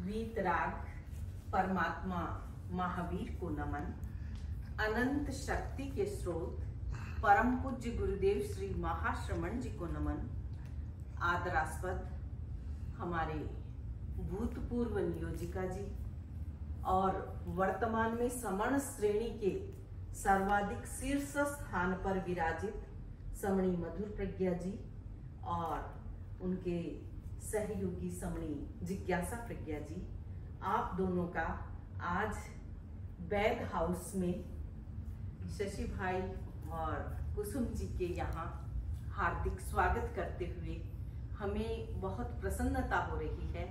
वीतराग परमात्मा महावीर को नमन। अनंत शक्ति के स्रोत परम पूज्य गुरुदेव श्री महाश्रमण जी को नमन। आदरास्पद हमारे भूतपूर्व नियोजिका जी और वर्तमान में समण श्रेणी के सर्वाधिक शीर्ष स्थान पर विराजित समणी मधुर प्रज्ञा जी और उनके सहयोगी समणी जिज्ञासा प्रज्ञा जी, आप दोनों का आज बैग हाउस में शशि भाई और कुसुम जी के यहाँ हार्दिक स्वागत करते हुए हमें बहुत प्रसन्नता हो रही है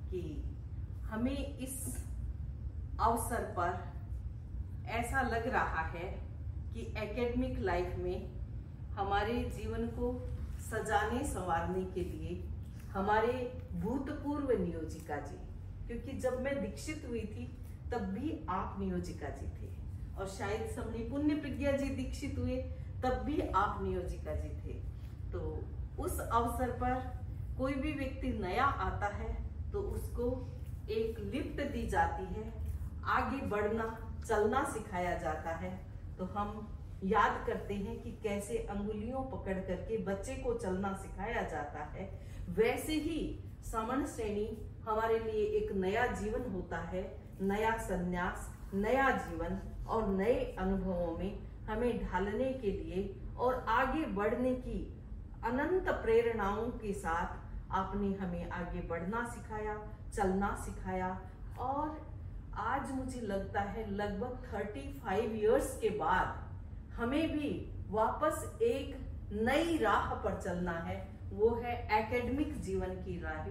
कि हमें इस अवसर पर ऐसा लग रहा है कि एकेडमिक लाइफ में हमारे जीवन को सजाने संवारने के लिए हमारे भूतपूर्व नियोजिका जी, क्योंकि जब मैं दीक्षित हुई थी तब भी आप नियोजिका जी थे और शायद समणी पुण्य प्रज्ञा जी दीक्षित हुए तब भी आप नियोजिका जी थे। तो उस अवसर पर कोई भी व्यक्ति नया आता है तो उसको एक लिफ्ट दी जाती है, आगे बढ़ना चलना सिखाया जाता है। तो हम याद करते हैं कि कैसे अंगुलियों पकड़ करके बच्चे को चलना सिखाया जाता है, वैसे ही समण श्रेणी हमारे लिए एक नया जीवन होता है, नया संन्यास, नया जीवन और नए अनुभवों में हमें ढालने के लिए और आगे बढ़ने की अनंत प्रेरणाओं के साथ आपने हमें आगे बढ़ना सिखाया, चलना सिखाया। और आज मुझे लगता है लगभग 35 इयर्स के बाद हमें भी वापस एक नई राह पर चलना है, वो है एकेडमिक जीवन की राह।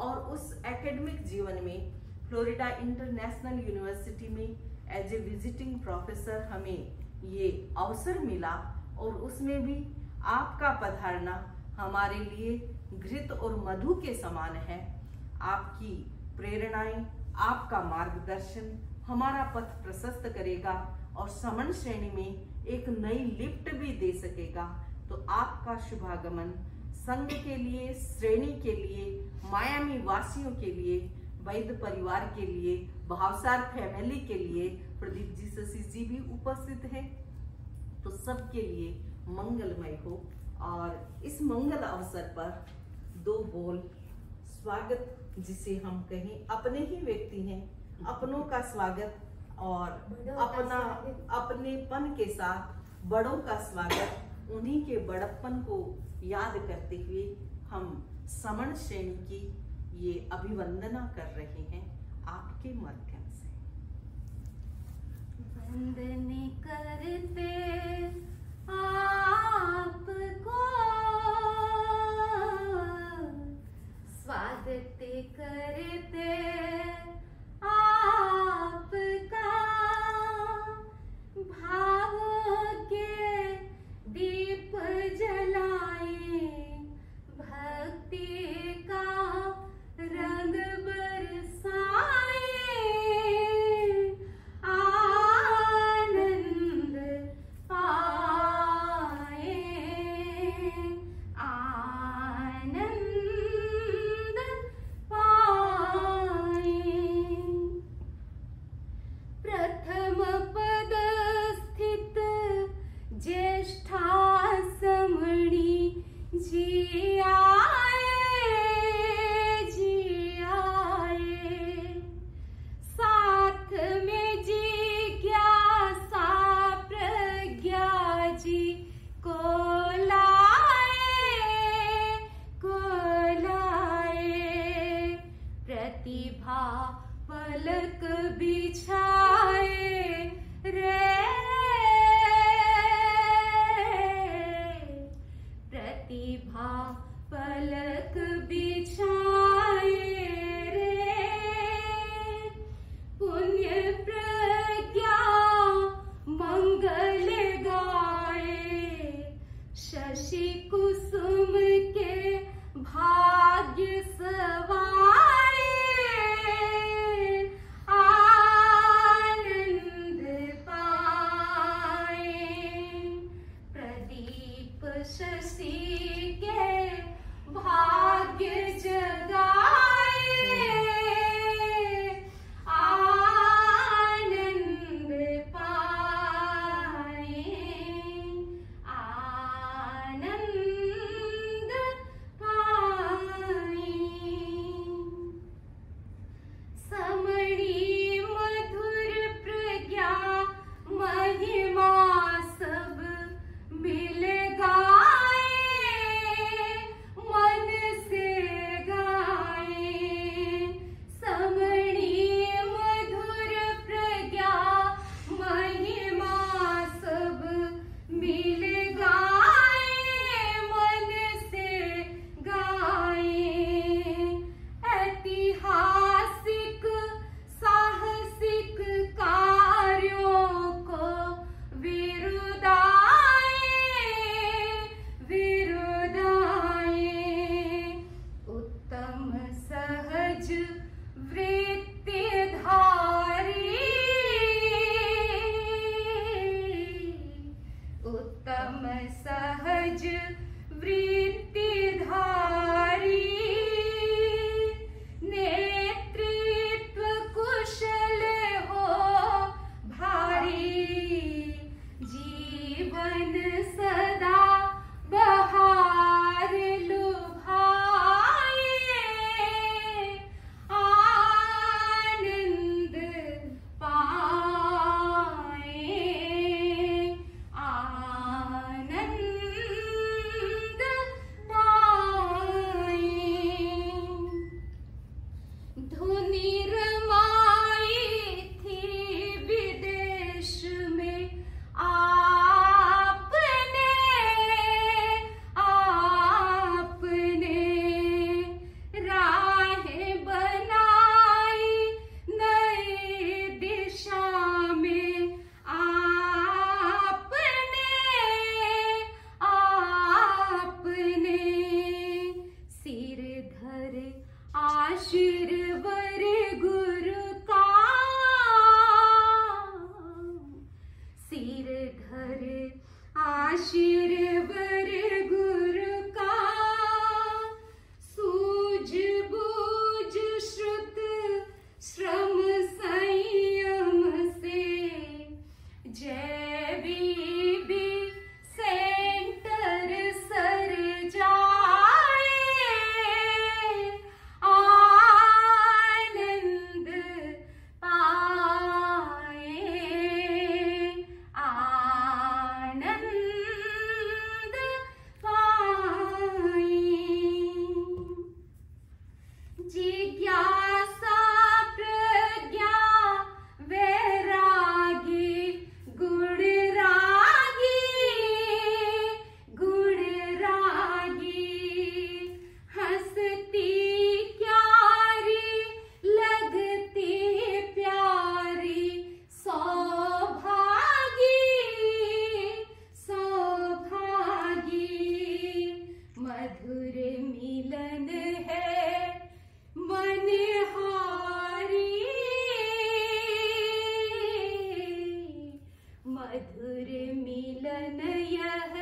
और उस एकेडमिक जीवन में फ्लोरिडा इंटरनेशनल यूनिवर्सिटी में एज ए विजिटिंग प्रोफेसर हमें ये अवसर मिला और उसमें भी आपका पधारना हमारे लिए घृत और मधु के समान है। आपकी प्रेरणाएं, आपका मार्गदर्शन हमारा पथ प्रशस्त करेगा और समण श्रेणी में एक नई लिफ्ट भी दे सकेगा। तो आपका शुभागमन संघ के लिए, श्रेणी के लिए, मायामी वासियों के लिए, वैद्य परिवार के लिए, भावसार फैमिली के लिए, प्रदीप जी, शशि जी भी उपस्थित है, तो सबके लिए मंगलमय हो। और इस मंगल अवसर पर दो बोल स्वागत, जिसे हम कहें अपने ही व्यक्ति हैं, अपनों का स्वागत और अपनेपन के साथ बड़ों का स्वागत, उन्हीं के बड़प्पन को याद करते हुए हम समण श्रेणी की ये अभिवंदना कर रहे हैं आपके माध्यम से। वंदन करते आपको, स्वागत करते आपका, भावों के दीप जलाए, भक्ति का रंग बरसाए, आनंद पाए, आनंद पाए। प्रथम पद स्थित ज्येष्ठा समणी जी आए, जी आए, साथ में जिज्ञासा प्रज्ञा जी को लाए, को लाए, प्रतिभा पलक बिछाए रे, प्रतिभा पलक बिछाए रे, पुण्य प्रज्ञा मंगल गाए, शशि कुसुम के भाग्य सवाए, आनंद पाए, प्रदीप शशि के भाग्य जगाए, सहज वृत्तिधारी नेतृत्व कुशल हो भारी जीवन सदा बहार लुभाए आनंद पाए आनंद पाए धुनि रमाई थी विदेश में आपने राहें बनाई नई दिशा में आपने सिर धर आशीर्वर गुरु का सिर धर आशीर्वर गुरु का सूझबूझ श्रुत श्रम संयम से जय बीबी सेंटर सर जाए आनंद पाए आनंद पाए जिज्ञासा प्रज्ञा वैरागी गुण रागी हंसती क्यारी लगती प्यारी सौभागी मधुर मिलन है मनहारी मधुर मिलन यह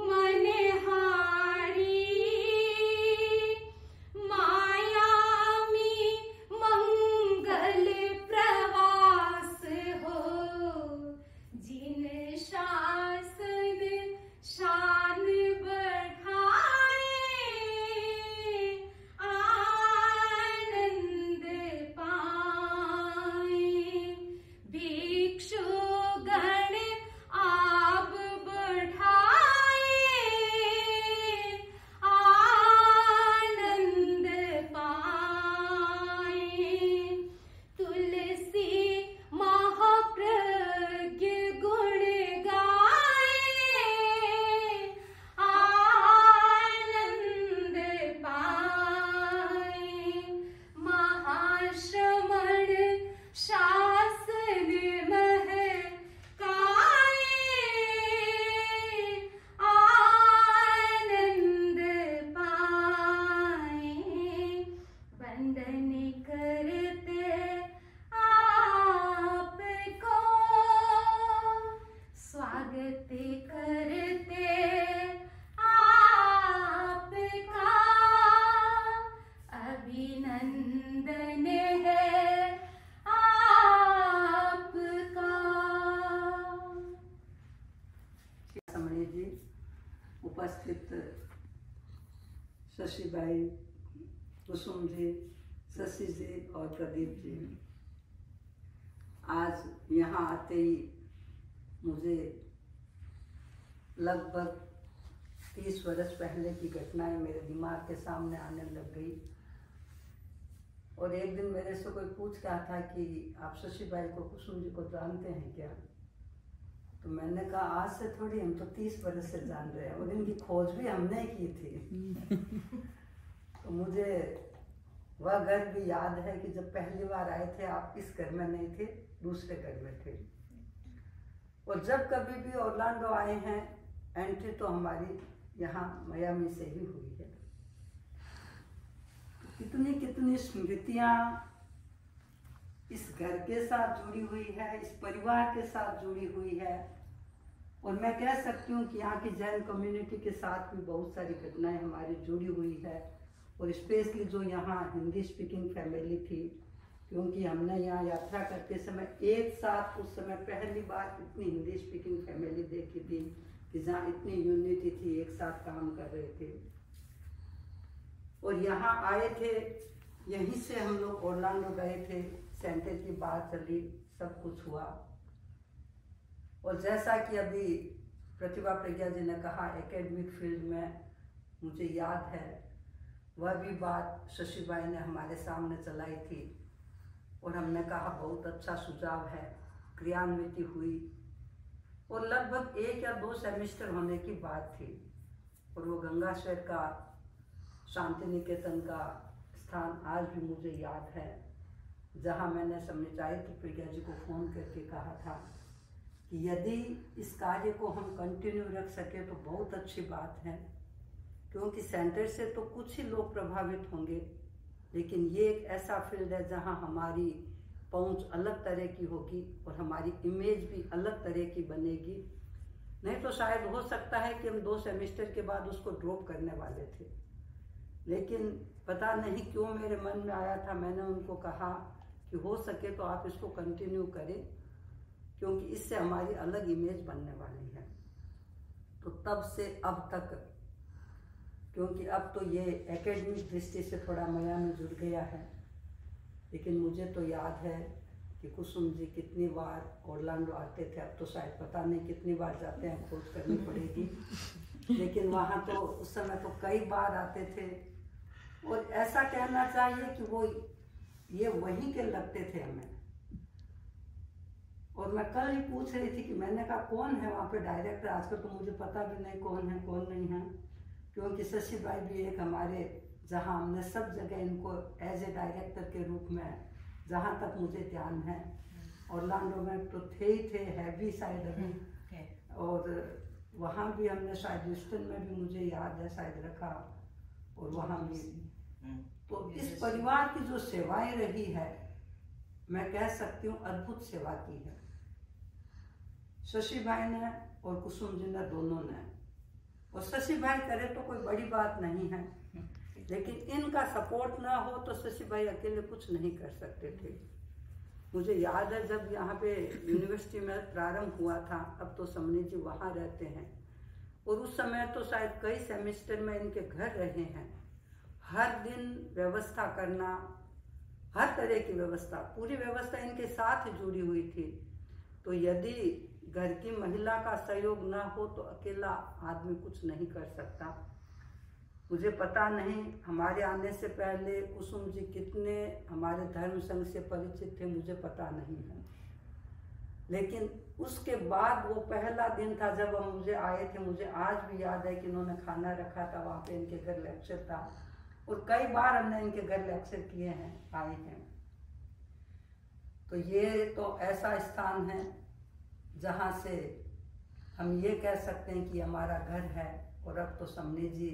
मनहारी मायामी मंगल प्रवास हो जिन शासन शान बढ़ाए आनंद पाए भिक्षुगण आप बढ़ाए आनंद पाए तुलसी महाप्रज्ञ गुण गाए आनंद पाए महाश्रमण शासन महकाए आनंद पाए वंदन करते आपको स्वागत करते आपका अभिनंदन है आपका समणी जी, उपस्थित शशिबाई, कुसुम जी, शशि जी और प्रदीप जी, आज यहाँ आते ही मुझे लगभग 30 वर्ष पहले की घटनाएं मेरे दिमाग के सामने आने लग गई। और एक दिन मेरे से कोई पूछ रहा था कि आप शशिबाई को, कुसुम जी को जानते हैं क्या? तो मैंने कहा आज से थोड़ी, हम तो 30 वर्ष से जान रहे हैं और इनकी खोज भी हमने की थी। तो मुझे वह घर भी याद है कि जब पहली बार आए थे आप इस घर में नहीं थे, दूसरे घर में थे। और जब कभी भी ऑरलैंडो आए हैं एंट्री तो हमारी यहाँ मियामी से ही हुई है। कितनी कितनी स्मृतियाँ इस घर के साथ जुड़ी हुई है, इस परिवार के साथ जुड़ी हुई है। और मैं कह सकती हूँ कि यहाँ की जैन कम्युनिटी के साथ भी बहुत सारी घटनाएं हमारी जुड़ी हुई है। और स्पेशली जो यहाँ हिंदी स्पीकिंग फैमिली थी, क्योंकि हमने यहाँ यात्रा करते समय एक साथ उस समय पहली बार इतनी हिंदी स्पीकिंग फैमिली देखी थी कि जहाँ इतनी यूनिटी थी, एक साथ काम कर रहे थे। और यहाँ आए थे, यहीं से हम लोग ओरलैंडो गए थे, सेंटर की बात चली, सब कुछ हुआ। और जैसा कि अभी प्रतिभा प्रज्ञा जी ने कहा, एकेडमिक फील्ड में मुझे याद है वह भी बात शशि भाई ने हमारे सामने चलाई थी और हमने कहा बहुत अच्छा सुझाव है, क्रियान्वित हुई। और लगभग 1 या 2 सेमेस्टर होने की बात थी। और वो गंगाशहर का शांति निकेतन का स्थान आज भी मुझे याद है, जहाँ मैंने समझायत्री प्रज्ञा जी को फ़ोन करके कहा था कि यदि इस कार्य को हम कंटिन्यू रख सके तो बहुत अच्छी बात है, क्योंकि सेंटर से तो कुछ ही लोग प्रभावित होंगे, लेकिन ये एक ऐसा फील्ड है जहाँ हमारी पहुंच अलग तरह की होगी और हमारी इमेज भी अलग तरह की बनेगी। नहीं तो शायद हो सकता है कि हम 2 सेमेस्टर के बाद उसको ड्रॉप करने वाले थे, लेकिन पता नहीं क्यों मेरे मन में आया था। मैंने उनको कहा कि हो सके तो आप इसको कंटिन्यू करें, क्योंकि इससे हमारी अलग इमेज बनने वाली है। तो तब से अब तक, क्योंकि अब तो ये एकेडमिक दृष्टि से थोड़ा माया में जुड़ गया है, लेकिन मुझे तो याद है कि कुसुम जी कितनी बार ओरलैंडो आते थे। अब तो शायद पता नहीं कितनी बार जाते हैं, खोज करनी पड़ेगी, लेकिन वहाँ तो उस समय तो कई बार आते थे। और ऐसा कहना चाहिए कि वो ये वहीं के लगते थे हमें। और मैं कल ही पूछ रही थी कि मैंने कहा कौन है वहाँ पे डायरेक्टर, आजकल तो मुझे पता भी नहीं कौन है कौन नहीं है, क्योंकि शशि भाई भी एक हमारे, जहाँ हमने सब जगह इनको एज ए डायरेक्टर के रूप में, जहाँ तक मुझे ध्यान है, ओरलैंडो में तो थे ही थे, है भी शायद अभी, और वहाँ भी हमने शायद ह्यूस्टन में भी मुझे याद है शायद रखा, और वहाँ भी। तो इस परिवार की जो सेवाएं रही है, मैं कह सकती हूँ अद्भुत सेवा की है शशि भाई ने और कुसुम जी ने, दोनों ने। और शशि भाई करे तो कोई बड़ी बात नहीं है, लेकिन इनका सपोर्ट ना हो तो शशि भाई अकेले कुछ नहीं कर सकते थे। मुझे याद है जब यहाँ पे यूनिवर्सिटी में प्रारंभ हुआ था, अब तो समनी जी वहाँ रहते हैं, और उस समय तो शायद कई सेमेस्टर में इनके घर रहे हैं। हर दिन व्यवस्था करना, हर तरह की व्यवस्था, पूरी व्यवस्था इनके साथ जुड़ी हुई थी। तो यदि घर की महिला का सहयोग ना हो तो अकेला आदमी कुछ नहीं कर सकता। मुझे पता नहीं हमारे आने से पहले कुसुम जी कितने हमारे धर्म संघ से परिचित थे, मुझे पता नहीं है, लेकिन उसके बाद वो पहला दिन था जब हम मुझे आए थे। मुझे आज भी याद है कि इन्होंने खाना रखा था, वहाँ पे इनके घर लेक्चर था, और कई बार हमने इनके घर लेक्चर किए हैं, आए हैं। तो ये तो ऐसा स्थान है जहाँ से हम ये कह सकते हैं कि हमारा घर है। और अब तो समनी जी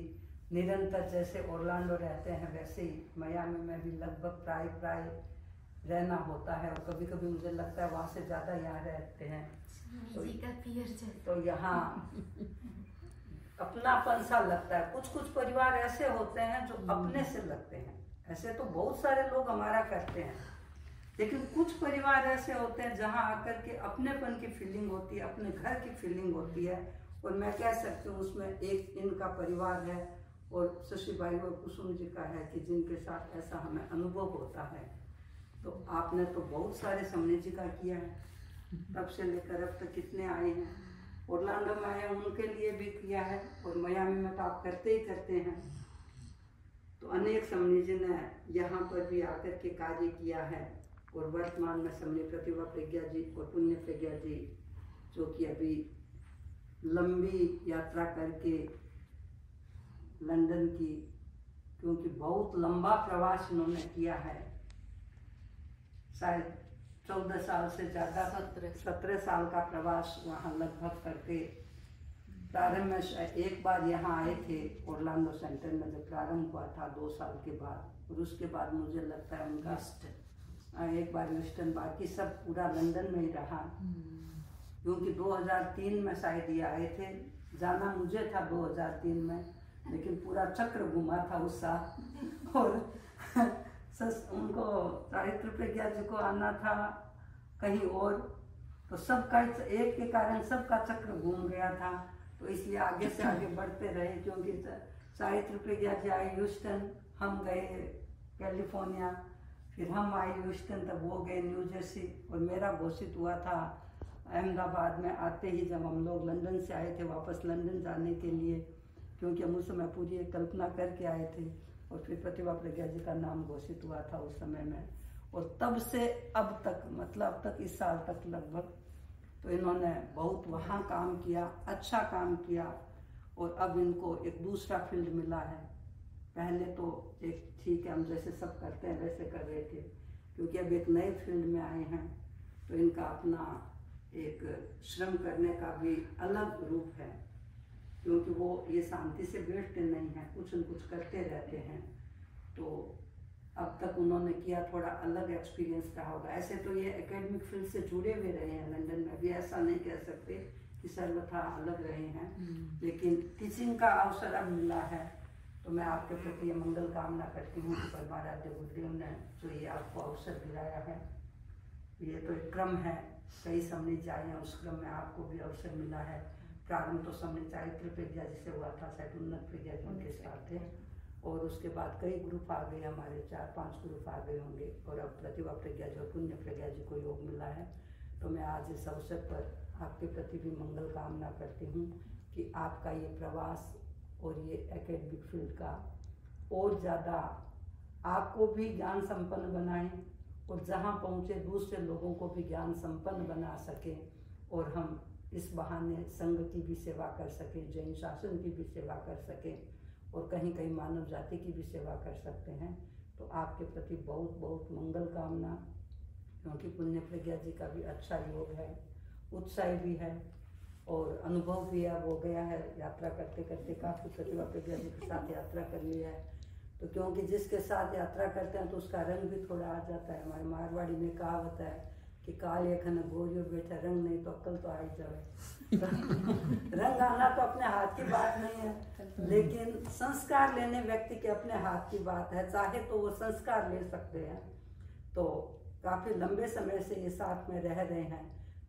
निरंतर जैसे ओरलैंडो रहते हैं, वैसे ही मियामी में भी लगभग प्राय रहना होता है, और कभी कभी मुझे लगता है वहाँ से ज़्यादा यहाँ रहते हैं। तो यहाँ अपनापन सा लगता है। कुछ कुछ परिवार ऐसे होते हैं जो अपने से लगते हैं, ऐसे तो बहुत सारे लोग हमारा करते हैं, लेकिन कुछ परिवार ऐसे होते हैं जहाँ आकर के अपनेपन की फीलिंग होती है, अपने घर की फीलिंग होती है। और मैं कह सकती हूँ उसमें एक इनका परिवार है और शशि भाई और कुसुम जी का है कि जिनके साथ ऐसा हमें अनुभव होता है। तो आपने तो बहुत सारे समनी जी का किया है, तब से लेकर अब तक कितने आए हैं। ओरलैंडो में आए उनके लिए भी किया है, और मियामी में तो आप करते ही करते हैं। तो अनेक समनी जी ने यहाँ पर भी आकर के कार्य किया है। और वर्तमान में समनी प्रतिभा प्रज्ञा जी और पुण्य प्रज्ञा जी, जो कि अभी लंबी यात्रा करके लंदन की, क्योंकि बहुत लंबा प्रवास इन्होंने किया है, शायद 14 साल से ज़्यादा, 17 साल का प्रवास वहाँ लगभग करके प्रारंभ में एक बार यहाँ आए थे ओरलैंडो सेंटर में जब प्रारंभ हुआ था 2 साल के बाद, और उसके बाद मुझे लगता है उनका एक बार ह्यूस्टन, बाकी सब पूरा लंदन में ही रहा। क्योंकि 2003 में शायद ये आए थे। जाना मुझे था 2003 में, लेकिन पूरा चक्र घुमा था उस साल। और उनको चारित्र प्रज्ञा जी को आना था कहीं और, तो सबका एक के कारण सबका चक्र घूम गया था। तो इसलिए आगे से आगे बढ़ते रहे, क्योंकि चारित्र प्रज्ञा जी आए ह्यूस्टन, हम गए कैलिफोर्निया, फिर हम आए ह्यूस्टन, तब वो गए न्यू जर्सी, और मेरा घोषित हुआ था अहमदाबाद में आते ही, जब हम लोग लंदन से आए थे वापस लंदन जाने के लिए, क्योंकि हम उस समय पूरी एक कल्पना करके आए थे। और फिर प्रतिभा प्रज्ञा जी का नाम घोषित हुआ था उस समय में। और तब से अब तक, मतलब अब तक इस साल तक लगभग, तो इन्होंने बहुत वहाँ काम किया, अच्छा काम किया। और अब इनको एक दूसरा फील्ड मिला है। पहले तो एक ठीक है, हम जैसे सब करते हैं वैसे कर रहे थे, क्योंकि अब एक नए फील्ड में आए हैं, तो इनका अपना एक श्रम करने का भी अलग रूप है, क्योंकि वो ये शांति से बैठते नहीं हैं, कुछ न कुछ करते रहते हैं। तो अब तक उन्होंने किया, थोड़ा अलग एक्सपीरियंस रहा होगा। ऐसे तो ये एकेडमिक फील्ड से जुड़े हुए रहे हैं लंदन में भी, ऐसा नहीं कह सकते कि सर्वथा अलग रहे हैं, लेकिन टीचिंग का अवसर अब मिला है। तो मैं आपके प्रति मंगल कामना करती हूँ कि परमाराध्य गुरुदेव ने जो ये आपको अवसर दिलाया है, ये तो एक क्रम है, कई समझ जाए हैं, उस क्रम में आपको भी अवसर मिला है। प्रारंभ तो समझ चारित्र प्रज्ञा जी से हुआ था, शायद उन्नत प्रज्ञा जी उनके साथ थे, और उसके बाद कई ग्रुप आ गए, हमारे 4-5 ग्रुप आ गए होंगे, और अब प्रतिभा प्रज्ञा जी और पुण्य प्रज्ञा जी को योग मिला है। तो मैं आज इस अवसर पर आपके प्रति भी मंगल कामना करती हूँ कि आपका ये प्रवास और ये एकेडमिक फील्ड का और ज़्यादा आपको भी ज्ञान संपन्न बनाएं, और जहाँ पहुँचे दूसरे लोगों को भी ज्ञान संपन्न बना सकें, और हम इस बहाने संघ की भी सेवा कर सकें, जैन शासन की भी सेवा कर सकें, और कहीं कहीं मानव जाति की भी सेवा कर सकते हैं। तो आपके प्रति बहुत बहुत मंगल कामना, क्योंकि पुण्य प्रज्ञा जी का भी अच्छा योग है, उत्साह भी है, और अनुभव भी अब हो गया है। यात्रा करते करते काफ़ी प्रतिभा प्रज्ञा जी के साथ यात्रा कर ली है, तो क्योंकि जिसके साथ यात्रा करते हैं तो उसका रंग भी थोड़ा आ जाता है। हमारे मारवाड़ी में कहावत है कि काले खन गोरियो बैठा, रंग नहीं तो अक्ल तो आ ही जाए। रंग आना तो अपने हाथ की बात नहीं है, लेकिन संस्कार लेने व्यक्ति के अपने हाथ की बात है, चाहे तो वो संस्कार ले सकते हैं। तो काफ़ी लंबे समय से ये साथ में रह रहे हैं,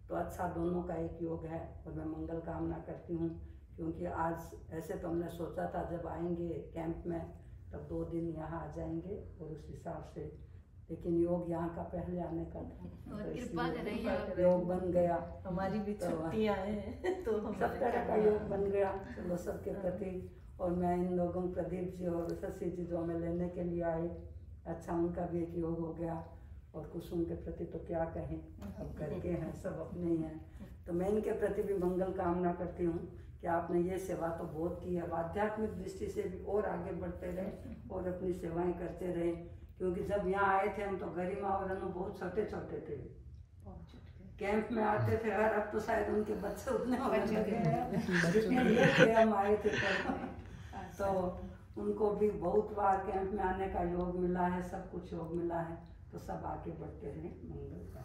तो अच्छा दोनों का एक योग है, और मैं मंगल कामना करती हूँ। क्योंकि आज ऐसे तो हमने सोचा था जब आएंगे कैंप में तब 2 दिन यहाँ आ जाएंगे, और उस हिसाब से, लेकिन योग यहाँ का पहले आने का था, तो इसलिए योग बन गया। हमारी भी छुट्टियां हैं, तो सब तरह का योग बन गया, चलो सबके प्रति। और मैं इन लोगों, प्रदीप जी और शशि जी जो हमें लेने के लिए आए, अच्छा उनका भी एक योग हो गया। और कुसुम के प्रति तो क्या कहें, अब करके हैं, सब अपने ही हैं। तो मैं इनके प्रति भी मंगल कामना करती हूँ कि आपने ये सेवा तो बहुत की है, आध्यात्मिक दृष्टि से भी और आगे बढ़ते रहे और अपनी सेवाएं करते रहे। क्योंकि जब यहाँ आए थे हम तो गरिमा और अनु बहुत छोटे छोटे थे, कैंप में आते थे हर, अब तो शायद उनके बच्चे उतने होने लगे हैं जितने ये थे हम आए थे कैंप। तो उनको भी बहुत बार कैंप में आने का योग मिला है, सब कुछ योग मिला है। तो सब आगे बढ़ते रहे, मंगल का।